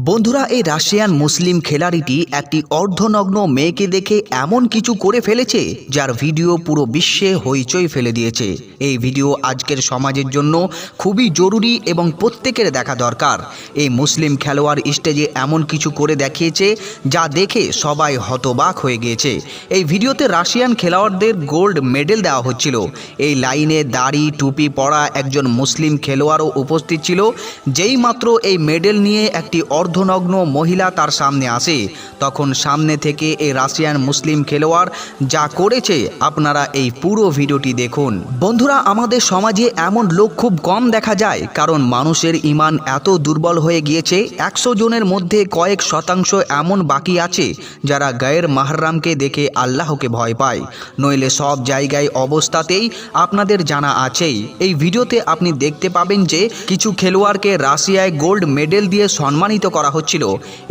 বন্ধুরা, এই রাশিয়ান মুসলিম খেলাড়িটি একটি অর্ধনগ্ন মেয়েকে দেখে এমন কিছু করে ফেলেছে যার ভিডিও পুরো বিশ্বে হইচই ফেলে দিয়েছে। এই ভিডিও আজকের সমাজের জন্য খুবই জরুরি এবং প্রত্যেকের দেখা দরকার। এই মুসলিম খেলোয়াড় স্টেজে এমন কিছু করে দেখিয়েছে যা দেখে সবাই হতবাক হয়ে গিয়েছে। এই ভিডিওতে রাশিয়ান খেলোয়াড়দের গোল্ড মেডেল দেওয়া হচ্ছিল। এই লাইনে দাড়ি টুপি পরা একজন মুসলিম খেলোয়াড়ও উপস্থিত ছিল। যেই মাত্র এই মেডেল নিয়ে একটি অর্ধনগ্ন মহিলা তার সামনে আসে, তখন সামনে থেকে এই রাশিয়ান মুসলিম খেলোয়াড় যা করেছে আপনারা এই পুরো ভিডিওটি দেখুন। বন্ধুরা, আমাদের সমাজে এমন লোক খুব কম দেখা যায়, কারণ মানুষের ঈমান এত দুর্বল হয়ে গিয়েছে। 100 জনের মধ্যে কয়েক শতাংশ এমন বাকি আছে যারা গায়ের মাহরামকে দেখে আল্লাহকে ভয় পায়, নইলে সব জায়গায় অবস্থাতেই আপনাদের জানা আছেই। এই ভিডিওতে আপনি দেখতে পাবেন যে কিছু খেলোয়াড়কে রাশিয়ায় গোল্ড মেডেল দিয়ে সম্মানিত করা হচ্ছিল।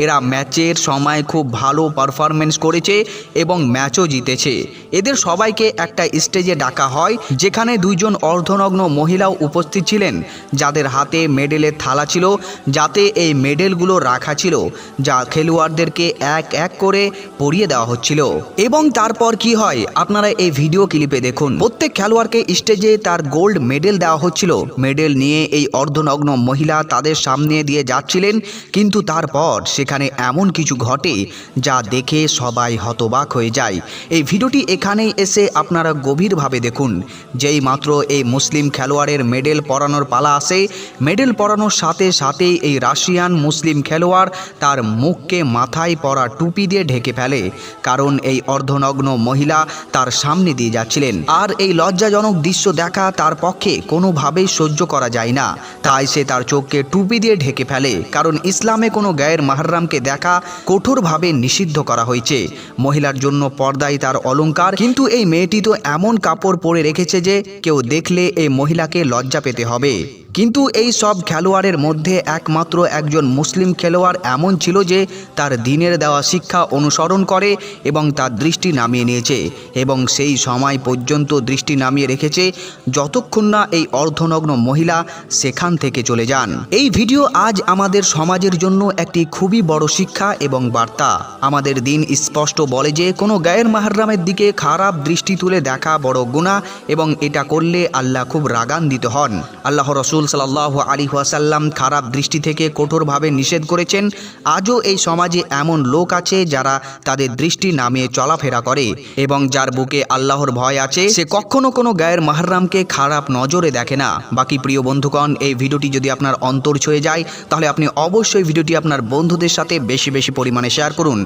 এরা ম্যাচের সময় খুব ভালো পারফরমেন্স করেছে এবং ম্যাচও জিতেছে। এদের সবাইকে একটা স্টেজে ডাকা হয়, যেখানে দুইজন অর্ধনগ্ন মহিলাও উপস্থিত ছিলেন, যাদের হাতে মেডেলের থালা ছিল, যাতে এই মেডেলগুলো রাখা ছিল, যা খেলোয়াড়দেরকে এক এক করে পরিয়ে দেওয়া হচ্ছিল। এবং তারপর কি হয় আপনারা এই ভিডিও ক্লিপে দেখুন। প্রত্যেক খেলোয়াড়কে স্টেজে তার গোল্ড মেডেল দেওয়া হচ্ছিল। মেডেল নিয়ে এই অর্ধনগ্ন মহিলা তাদের সামনে দিয়ে যাচ্ছিলেন, কিন্তু তারপর সেখানে এমন কিছু ঘটে যা দেখে সবাই হতবাক হয়ে যায়। এই ভিডিওটি এখানেই এসে আপনারা গভীরভাবে দেখুন। যেই মাত্র এই মুসলিম খেলোয়াড়ের মেডেল পরানোর পালা আসে, মেডেল পরানোর সাথে সাথেই এই রাশিয়ান মুসলিম খেলোয়াড় তার মুখকে মাথায় পরা টুপি দিয়ে ঢেকে ফেলে, কারণ এই অর্ধনগ্ন মহিলা তার সামনে দিয়ে যাচ্ছিলেন। আর এই লজ্জাজনক দৃশ্য দেখা তার পক্ষে কোনোভাবেই সহ্য করা যায় না, তাই সে তার চোখকে টুপি দিয়ে ঢেকে ফেলে, কারণ ইসলামে কোনো গায়ের মাহরামকে দেখা কঠোরভাবে নিষিদ্ধ করা হয়েছে। মহিলার জন্য পর্দাই তার অলংকার, কিন্তু এই মেয়েটি তো এমন কাপড় পরে রেখেছে যে কেউ দেখলে এই মহিলাকে লজ্জা পেতে হবে। কিন্তু এই সব খেলোয়াড়ের মধ্যে একমাত্র একজন মুসলিম খেলোয়াড় এমন ছিল যে তার দ্বীনের দেওয়া শিক্ষা অনুসরণ করে এবং তার দৃষ্টি নামিয়ে নিয়েছে, এবং সেই সময় পর্যন্ত দৃষ্টি নামিয়ে রেখেছে যতক্ষণ না এই অর্ধনগ্ন মহিলা সেখান থেকে চলে যান। এই ভিডিও আজ আমাদের সমাজের জন্য একটি খুবই বড় শিক্ষা এবং বার্তা। আমাদের দিন স্পষ্ট বলে যে কোনো গায়ের মাহরামের দিকে খারাপ দৃষ্টি তুলে দেখা বড় গুনাহ, এবং এটা করলে আল্লাহ খুব রাগান্বিত হন। আল্লাহ রসুল সাল্লাল্লাহু আলাইহি ওয়াসাল্লাম খারাপ দৃষ্টি থেকে কঠোরভাবে নিষেধ করেছেন। আজও এই সমাজে এমন লোক আছে যারা তাদের দৃষ্টি নামিয়ে চলাফেরা করে, এবং যার বুকে আল্লাহর ভয় আছে সে কখনো কোনো গায়ের মাহরামকে খারাপ নজরে দেখে না। বাকি প্রিয় বন্ধুগণ, এই ভিডিওটি যদি আপনার অন্তর ছুঁয়ে যায়, তাহলে আপনি অবশ্যই ভিডিওটি আপনার বন্ধুদের সাথে বেশি বেশি পরিমাণে শেয়ার করুন,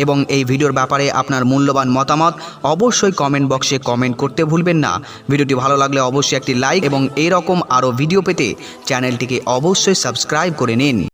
এবং এই ভিডিওর ব্যাপারে আপনার মূল্যবান মতামত অবশ্যই কমেন্ট বক্সে কমেন্ট করতে ভুলবেন না। ভিডিওটি ভালো লাগলে অবশ্যই একটি লাইক, এবং এরকম আরও ভিডিও পেতে চ্যানেলটিকে অবশ্যই সাবস্ক্রাইব করে নিন।